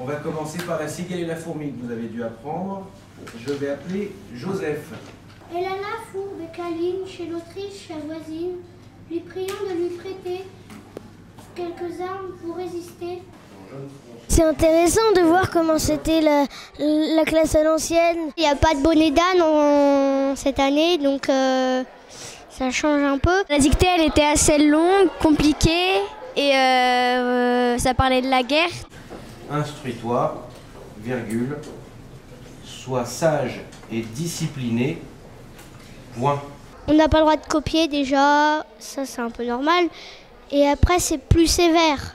On va commencer par la cigale et la fourmi que vous avez dû apprendre. Je vais appeler Joseph. Elana fourre de câlins chez l'Autriche, sa voisine, lui priant de lui prêter quelques armes pour résister. C'est intéressant de voir comment c'était la classe à l'ancienne. Il n'y a pas de bonnet d'âne cette année, donc ça change un peu. La dictée, elle était assez longue, compliquée, et ça parlait de la guerre. Instruis-toi, virgule, sois sage et discipliné, point. On n'a pas le droit de copier déjà, ça c'est un peu normal. Et après c'est plus sévère.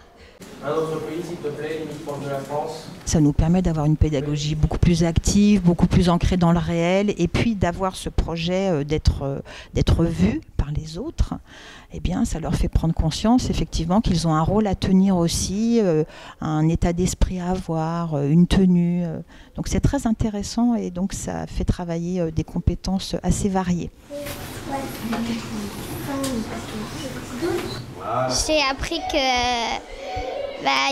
Un autre pays, s'il te plaît, limite proche de la France. Ça nous permet d'avoir une pédagogie beaucoup plus active, beaucoup plus ancrée dans le réel, et puis d'avoir ce projet d'être vu par les autres. Eh bien, ça leur fait prendre conscience effectivement qu'ils ont un rôle à tenir aussi, un état d'esprit à avoir, une tenue. Donc c'est très intéressant et donc ça fait travailler des compétences assez variées. J'ai appris que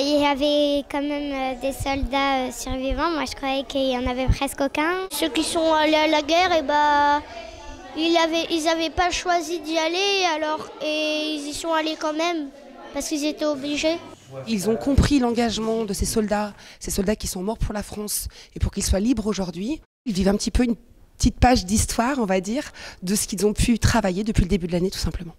il y avait quand même des soldats survivants. Moi, je croyais qu'il y en avait presque aucun. Ceux qui sont allés à la guerre, ils n'avaient pas choisi d'y aller, et ils y sont allés quand même, parce qu'ils étaient obligés. Ils ont compris l'engagement de ces soldats qui sont morts pour la France et pour qu'ils soient libres aujourd'hui. Ils vivent un petit peu une petite page d'histoire, on va dire, de ce qu'ils ont pu travailler depuis le début de l'année, tout simplement.